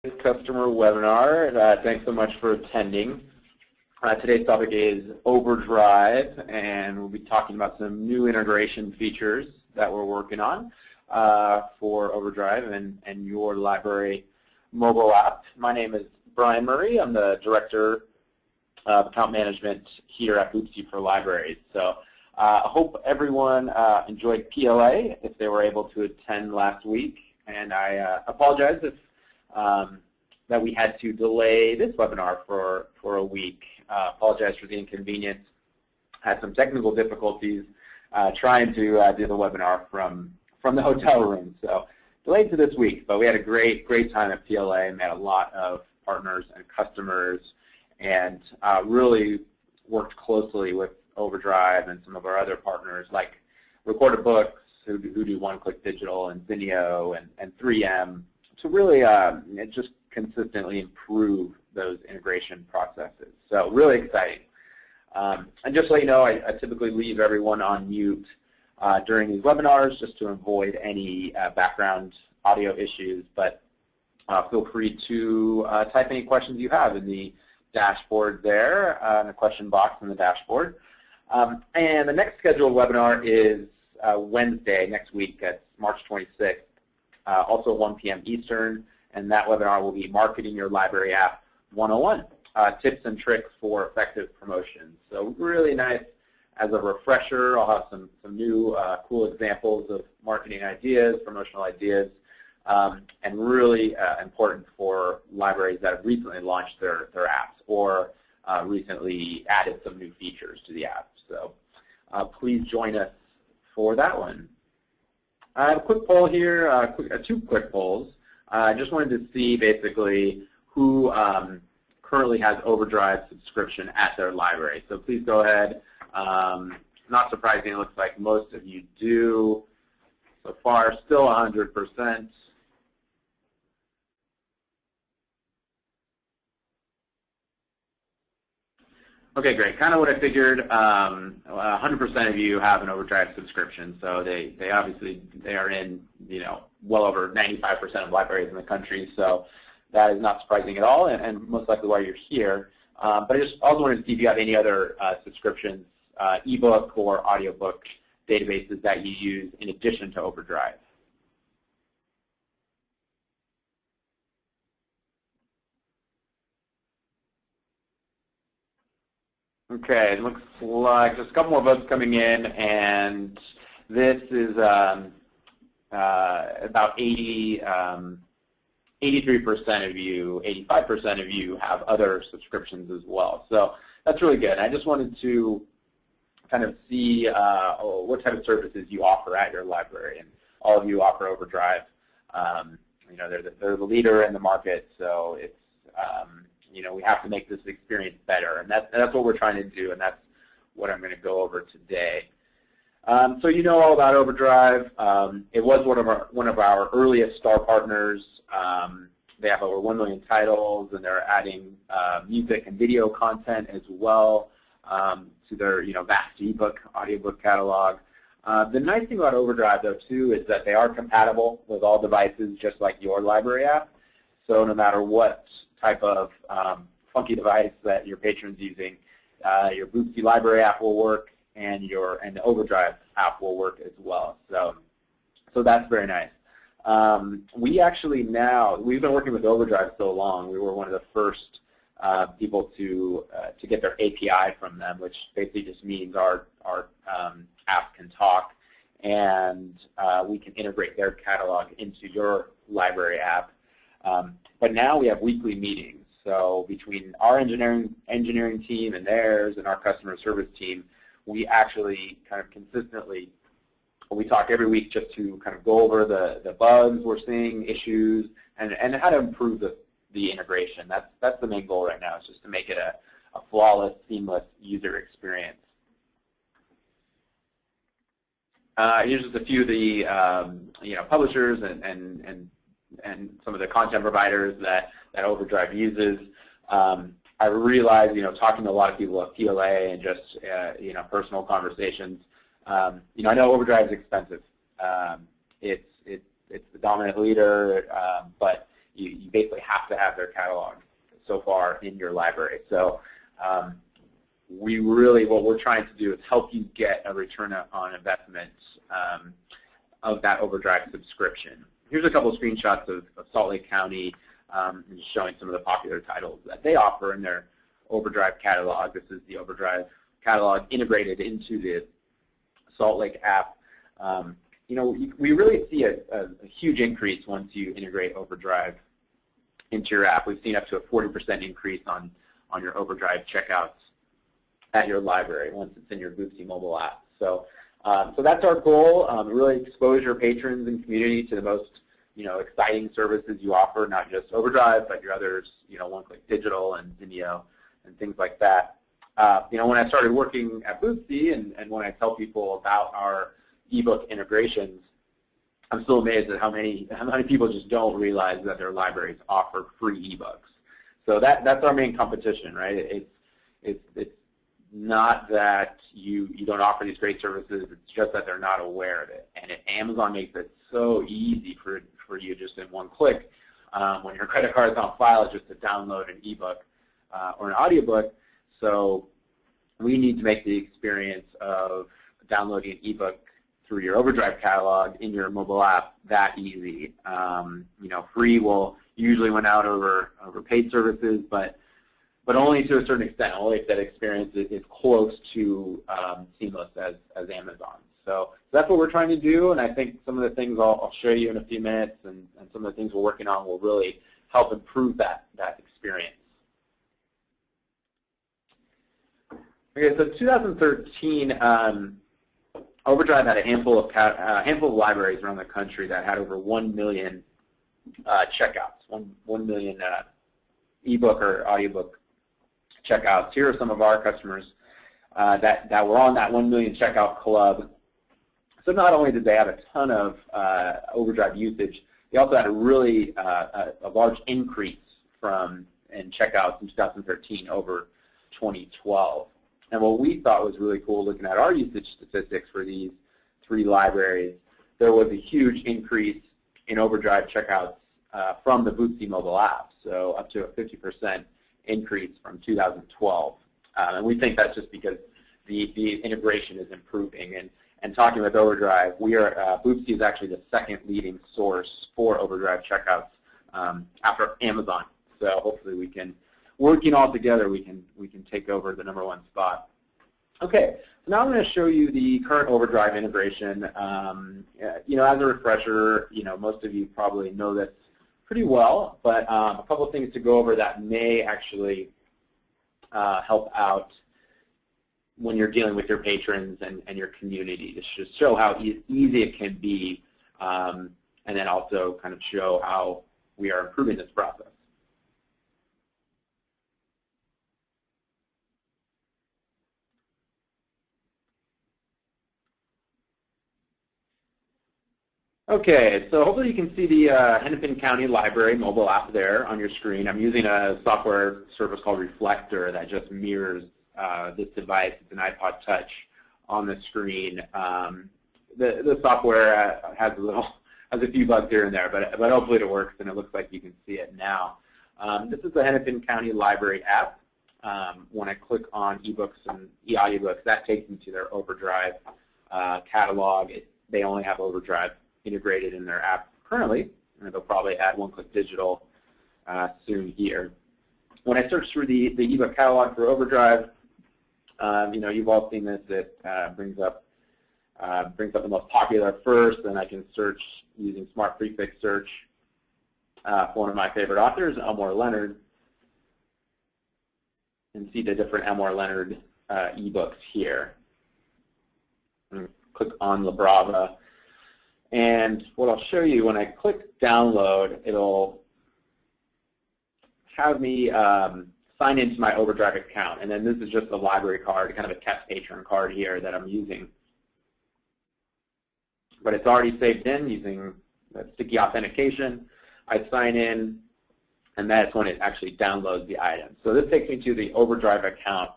customer webinar. Thanks so much for attending. Today's topic is OverDrive, and we'll be talking about some new integration features that we're working on for OverDrive and your library mobile app. My name is Bryan Murray. I'm the Director of Account Management here at Boopsie for Libraries. So I hope everyone enjoyed PLA if they were able to attend last week, and I apologize if that we had to delay this webinar for a week. Apologize for the inconvenience. Had some technical difficulties trying to do the webinar from the hotel room. So delayed to this week, but we had a great time at PLA and met a lot of partners and customers, and really worked closely with OverDrive and some of our other partners like Recorded Books, who do One-Click Digital, and Zinio and 3M, to really just consistently improve those integration processes. So really exciting. And just to let you know, I typically leave everyone on mute during these webinars just to avoid any background audio issues, but feel free to type any questions you have in the dashboard there, in the question box in the dashboard. And the next scheduled webinar is Wednesday next week, at March 26th, also 1 p.m. Eastern, and that webinar will be Marketing Your Library App 101, Tips and Tricks for Effective Promotions. So really nice as a refresher. I'll have some new cool examples of marketing ideas, promotional ideas, and really important for libraries that have recently launched their apps or recently added some new features to the app. So please join us for that one. I have a quick poll here, two quick polls. I just wanted to see basically who currently has OverDrive subscription at their library. So please go ahead. Not surprising, it looks like most of you do. So far, still 100%. Okay, great. Kind of what I figured. 100% of you have an OverDrive subscription, so they are in, well over 95% of libraries in the country. So that is not surprising at all, and most likely why you're here. But I just also wanted to see if you have any other subscriptions, ebook or audiobook databases that you use in addition to OverDrive. Okay, it looks like just a couple more votes coming in, and this is about 83% of you, 85% of you have other subscriptions as well. So that's really good. I just wanted to kind of see what type of services you offer at your library, and all of you offer OverDrive. They're the leader in the market, so it's we have to make this experience better, and that's what we're trying to do, and that's what I'm going to go over today. So you know all about OverDrive. It was one of our earliest star partners. They have over 1 million titles, and they're adding music and video content as well to their vast ebook, audiobook catalog. The nice thing about OverDrive, though, too, is that they are compatible with all devices, just like your library app. So no matter what type of funky device that your patron's using, your Boopsie library app will work, and the OverDrive app will work as well. So that's very nice. We've been working with OverDrive so long. We were one of the first people to get their API from them, which basically just means our app can talk, and we can integrate their catalog into your library app. But now we have weekly meetings. So between our engineering team and theirs and our customer service team, we actually kind of consistently, we talk every week just to kind of go over the bugs we're seeing, issues, and how to improve the integration. That's the main goal right now, is just to make it a flawless, seamless user experience. Here's just a few of the publishers and some of the content providers that OverDrive uses. I realize, talking to a lot of people at PLA and just, personal conversations, I know OverDrive is expensive. It's the dominant leader, but you basically have to have their catalog so far in your library. So what we're trying to do is help you get a return on investment of that OverDrive subscription. Here's a couple of screenshots of Salt Lake County, just showing some of the popular titles that they offer in their OverDrive catalog. This is the OverDrive catalog integrated into the Salt Lake app. We really see a huge increase once you integrate OverDrive into your app. We've seen up to a 40% increase on your OverDrive checkouts at your library once it's in your Boopsie mobile app. So that's our goal, really expose your patrons and community to the most exciting services you offer, not just OverDrive, but your others, One-Click Digital and Vimeo and things like that. When I started working at Boopsie and when I tell people about our ebook integrations, I'm still amazed at how many people just don't realize that their libraries offer free ebooks. So that's our main competition, right? It's not that you don't offer these great services, it's just that they're not aware of it. And Amazon makes it so easy for you just in one click when your credit card is on file just to download an ebook or an audiobook. So we need to make the experience of downloading an ebook through your OverDrive catalog in your mobile app that easy. Free will usually win out over paid services, but only to a certain extent, only if that experience is close to seamless as Amazon. So that's what we're trying to do, and I think some of the things I'll show you in a few minutes and some of the things we're working on will really help improve that experience. Okay, so 2013, OverDrive had a handful of libraries around the country that had over 1 million checkouts, 1 million ebook or audiobook checkouts. Here are some of our customers that were on that 1 million checkout club. So not only did they have a ton of OverDrive usage, they also had a really a large increase in checkouts in 2013 over 2012. And what we thought was really cool, looking at our usage statistics for these 3 libraries, there was a huge increase in OverDrive checkouts from the Boopsie mobile app, so up to a 50% increase from 2012. And we think that's just because the integration is improving. And talking with OverDrive, Boopsie is actually the second leading source for OverDrive checkouts after Amazon. So hopefully working all together, we can take over the #1 spot. Okay, so now I'm going to show you the current OverDrive integration. As a refresher, most of you probably know this pretty well, but a couple of things to go over that may actually help out when you're dealing with your patrons and your community, to just show how easy it can be, and then also kind of show how we are improving this process. Okay, so hopefully you can see the Hennepin County Library mobile app there on your screen. I'm using a software service called Reflector that just mirrors this device. It's an iPod Touch on the screen. The software has a few bugs here and there, but hopefully it works, and it looks like you can see it now. This is the Hennepin County Library app. When I click on ebooks and eaudiobooks, that takes me to their OverDrive catalog. They only have OverDrive integrated in their app currently, and they'll probably add One-Click Digital soon here. When I search through the ebook catalog for OverDrive, you've all seen this. It brings up the most popular first, and I can search using Smart Prefix Search for one of my favorite authors, Elmore Leonard, and see the different Elmore Leonard ebooks here. And click on La Brava. And what I'll show you, when I click download, it'll have me sign into my OverDrive account. And then this is just a library card, kind of a test patron card here that I'm using. But it's already saved in using sticky authentication. I sign in, and that's when it actually downloads the item. So this takes me to the OverDrive account.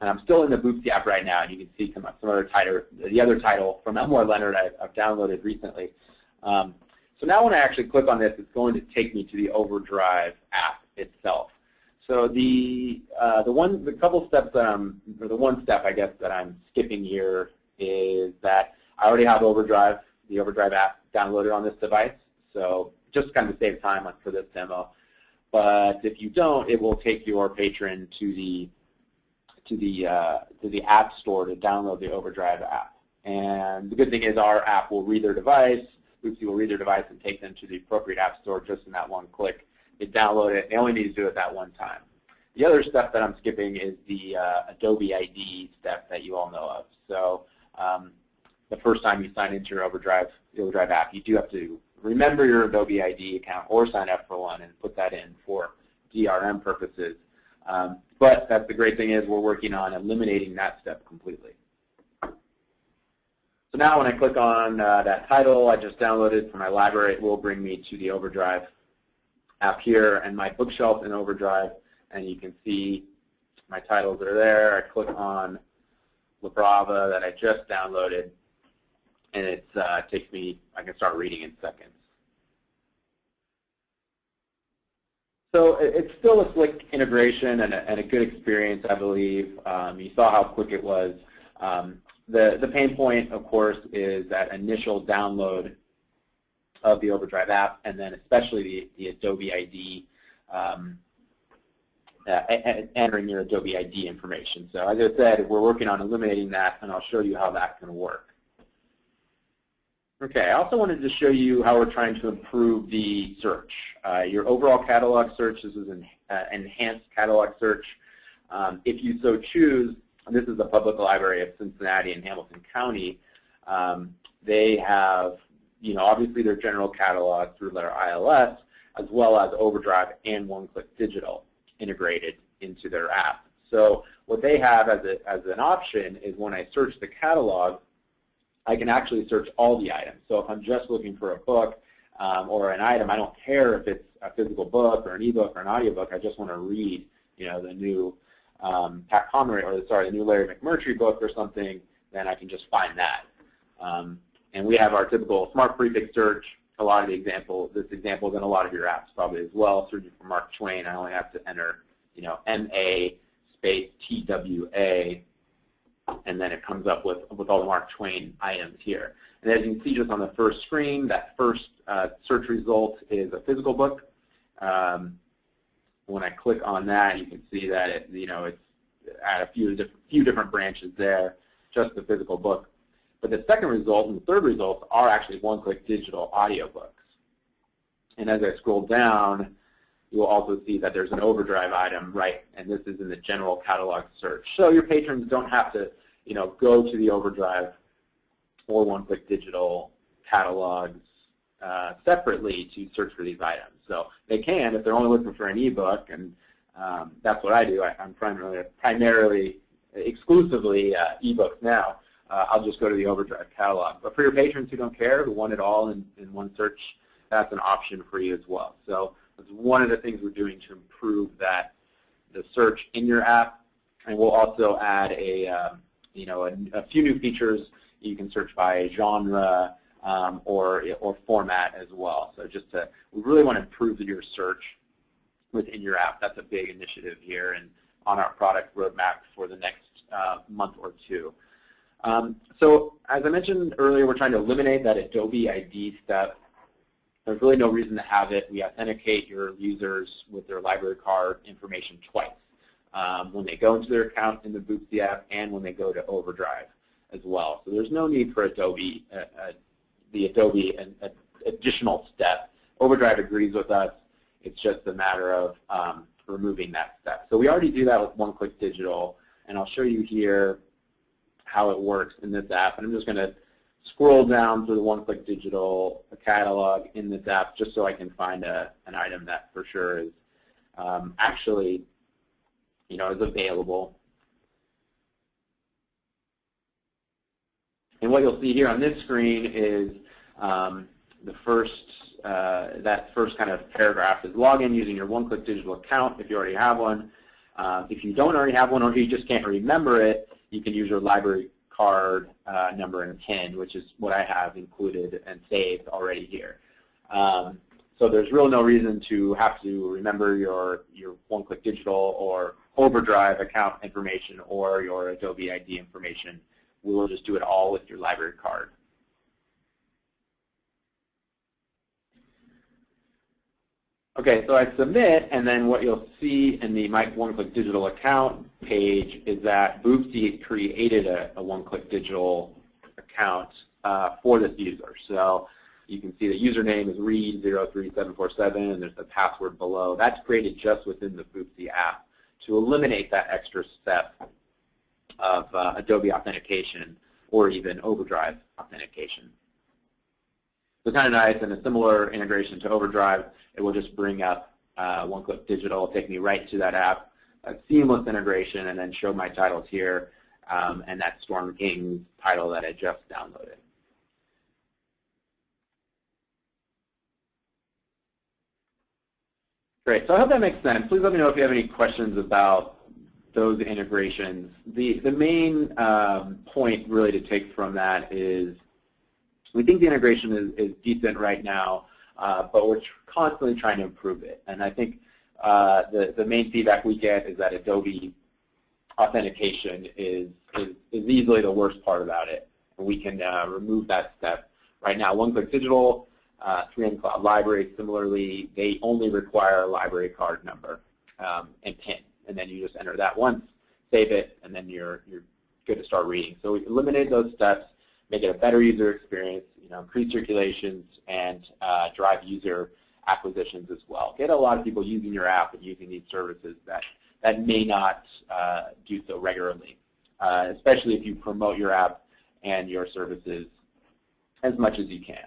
And I'm still in the Boopsie app right now, and you can see some other title, the other title from Elmore Leonard I've downloaded recently. So So now when I actually click on this, it's going to take me to the OverDrive app itself. So the couple steps that the one step I guess that I'm skipping here is that I already have OverDrive, the OverDrive app downloaded on this device. So just kind of save time for this demo. But if you don't, it will take your patron to the App Store to download the OverDrive app. And the good thing is our app will read their device. Boopsie will read their device and take them to the appropriate App Store just in that one click. They download it. They only need to do it that one time. The other step that I'm skipping is the Adobe ID step that you all know of. So the first time you sign into your the OverDrive app, you do have to remember your Adobe ID account or sign up for one and put that in for DRM purposes. But that's the great thing is we're working on eliminating that step completely. So now when I click on that title I just downloaded from my library, it will bring me to the OverDrive app here and my bookshelf in OverDrive, and you can see my titles are there. I click on La Brava that I just downloaded, and it takes me, I can start reading in seconds. So it's still a slick integration and a good experience, I believe. You saw how quick it was. The pain point, of course, is that initial download of the OverDrive app, and then especially the Adobe ID, entering your Adobe ID information. So as I said, we're working on eliminating that, and I'll show you how that can work. Okay, I also wanted to show you how we're trying to improve the search. Your overall catalog search, this is an enhanced catalog search. If you so choose, this is the public library of Cincinnati and Hamilton County. They have, obviously their general catalog through their ILS, as well as OverDrive and one-click digital integrated into their app. So what they have as an option is when I search the catalog, I can actually search all the items. So if I'm just looking for a book or an item, I don't care if it's a physical book or an ebook or an audiobook. I just want to read, the new Pat Conroy, or the new Larry McMurtry book or something. Then I can just find that. And we have our typical smart prefix search. A lot of this example is in a lot of your apps probably as well. Searching for Mark Twain, I only have to enter, M-A space T-W-A. And then it comes up with all the Mark Twain items here. And as you can see just on the first screen, that first search result is a physical book. When I click on that, you can see that it's at a few different branches there, just the physical book. But the second result and the third result are actually one-click digital audiobooks. And as I scroll down, you will also see that there's an OverDrive item, right? And this is in the general catalog search. So your patrons don't have to, go to the OverDrive or one-click digital catalogs separately to search for these items. So they can if they're only looking for an ebook, and that's what I do. I'm primarily, exclusively ebooks now. I'll just go to the OverDrive catalog. But for your patrons who don't care, who want it all in one search, that's an option for you as well. So that's one of the things we're doing to improve the search in your app. And we'll also add a few new features. You can search by genre or format as well. So we really want to improve your search within your app. That's a big initiative here and on our product roadmap for the next month or two. So as I mentioned earlier, we're trying to eliminate that Adobe ID step. There's really no reason to have it. We authenticate your users with their library card information twice, when they go into their account in the Boopsie app and when they go to OverDrive as well. So there's no need for Adobe, the Adobe additional step. OverDrive agrees with us. It's just a matter of removing that step. So we already do that with one-click digital, and I'll show you here how it works in this app. And I'm just going to scroll down through the one-click digital catalog in this app just so I can find an item that for sure is actually, is available. And what you'll see here on this screen is that first kind of paragraph is log in using your one-click digital account if you already have one. If you don't already have one, or if you just can't remember it, you can use your library card number and PIN, which is what I have included and saved already here. So there's really no reason to have to remember your one-click digital or OverDrive account information or your Adobe ID information. We will just do it all with your library card. Okay, so I submit, and then what you'll see in the My One-Click Digital account page is that Boopsie created a one-click digital account for this user. So you can see the username is read03747, and there's the password below. That's created just within the Boopsie app to eliminate that extra step of Adobe authentication or even OverDrive authentication. So kind of nice, and a similar integration to OverDrive. It will just bring up one-click digital, take me right to that app, a seamless integration, and then show my titles here, and that Storm King title that I just downloaded. Great, so I hope that makes sense. Please let me know if you have any questions about those integrations. The main point really to take from that is we think the integration is decent right now, but we're constantly trying to improve it. And I think the main feedback we get is that Adobe authentication is easily the worst part about it. And we can remove that step. Right now, one-click digital, 3M Cloud Library, similarly, they only require a library card number and PIN. And then you just enter that once, save it, and then you're good to start reading. So we eliminate those steps, make it a better user experience, increase circulations, and drive user acquisitions as well. Get a lot of people using your app and using these services that may not do so regularly, especially if you promote your app and your services as much as you can.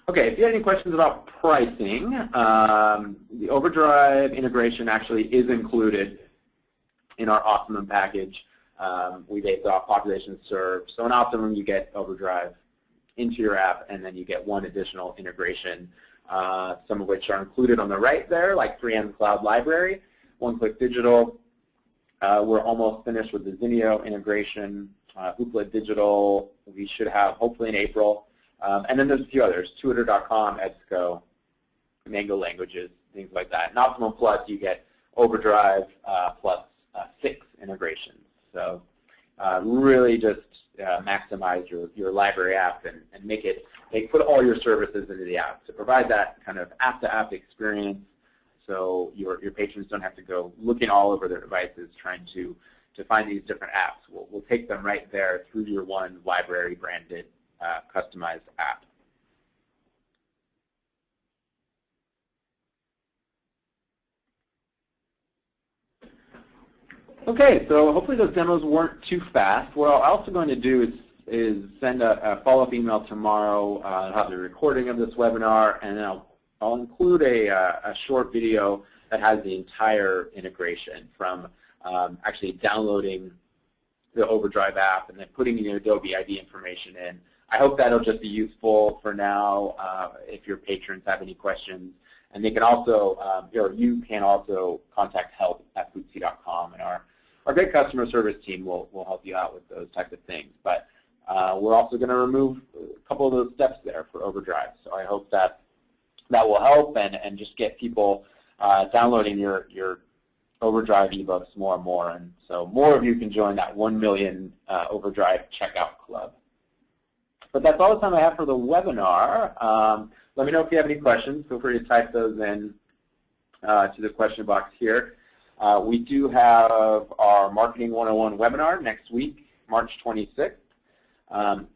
Okay, if you have any questions about pricing, the OverDrive integration actually is included in our Optimum package. We base it off population served. So in Optimum, you get OverDrive into your app, and then you get one additional integration, some of which are included on the right there, like 3M Cloud Library, one-click digital. We're almost finished with the Zinio integration. Hoopla Digital, we should have hopefully in April. And then there's a few others, Tutor.com, EBSCO, Mango Languages, things like that. In Optimum Plus, you get OverDrive plus 6 integrations. So really just maximize your library app and put all your services into the app to provide that kind of app-to-app experience, so your patrons don't have to go looking all over their devices trying to find these different apps. We'll take them right there through your one library branded customized app. Okay, so hopefully those demos weren't too fast. What I'm also going to do is send a follow-up email tomorrow. I'll have the recording of this webinar, and then I'll include a short video that has the entire integration from actually downloading the OverDrive app and then putting your Adobe ID information in. I hope that'll just be useful for now if your patrons have any questions. And they can also, or you can also contact help@boopsie.com, and our great customer service team will help you out with those types of things. But we're also going to remove a couple of those steps there for OverDrive. So I hope that will help and just get people downloading your OverDrive ebooks more and more. And so more of you can join that 1 million OverDrive checkout club. But that's all the time I have for the webinar. Let me know if you have any questions. Feel free to type those in to the question box here. We do have our Marketing 101 webinar next week, March 26th.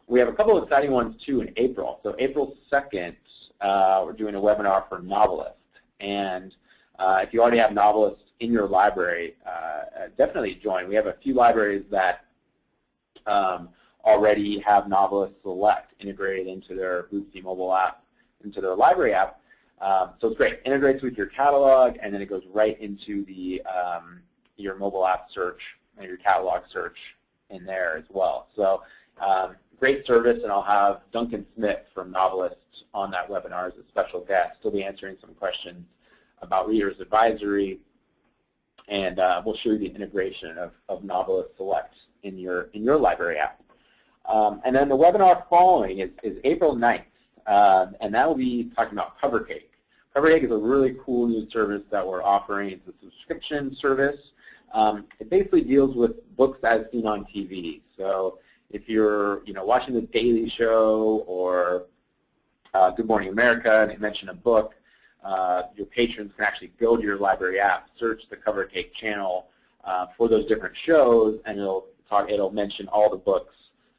We have a couple of exciting ones, too, in April. So April 2nd, we're doing a webinar for Novelist. And if you already have Novelist in your library, definitely join. We have a few libraries that already have Novelist Select integrated into their Boopsie mobile app, into their library app. So it's great. Integrates with your catalog, and then it goes right into the your mobile app search and your catalog search in there as well. So great service, and I'll have Duncan Smith from Novelist on that webinar as a special guest. He'll be answering some questions about Reader's Advisory, and we'll show you the integration of Novelist Select in your library app. And then the webinar following is April 9th, and that will be talking about CoverCake. CoverCake is a really cool new service that we're offering. It's a subscription service. It basically deals with books as seen on TV. So if you're watching The Daily Show or Good Morning America and they mention a book, your patrons can actually go to your library app, search the CoverCake channel for those different shows, and it'll mention all the books,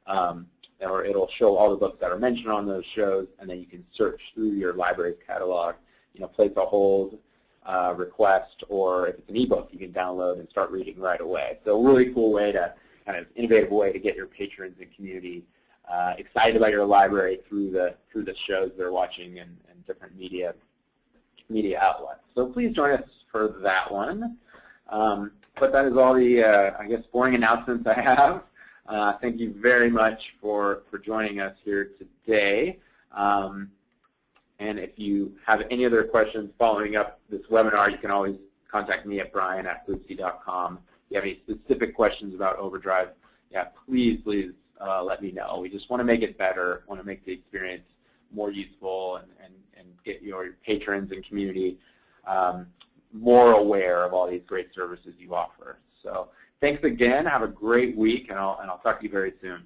or it'll show all the books that are mentioned on those shows, and then you can search through your library's catalog, place a hold request, or if it's an ebook, you can download and start reading right away. So a really cool way to, kind of innovative way to get your patrons and community excited about your library through the shows they're watching and different media outlets. So please join us for that one. But that is all the, I guess, boring announcements I have. Thank you very much for joining us here today. And if you have any other questions following up this webinar, you can always contact me at Bryan@boopsie.com. If you have any specific questions about OverDrive, yeah, please let me know. We just want to make it better, want to make the experience more useful and get your patrons and community more aware of all these great services you offer. So thanks again. Have a great week, and I'll talk to you very soon.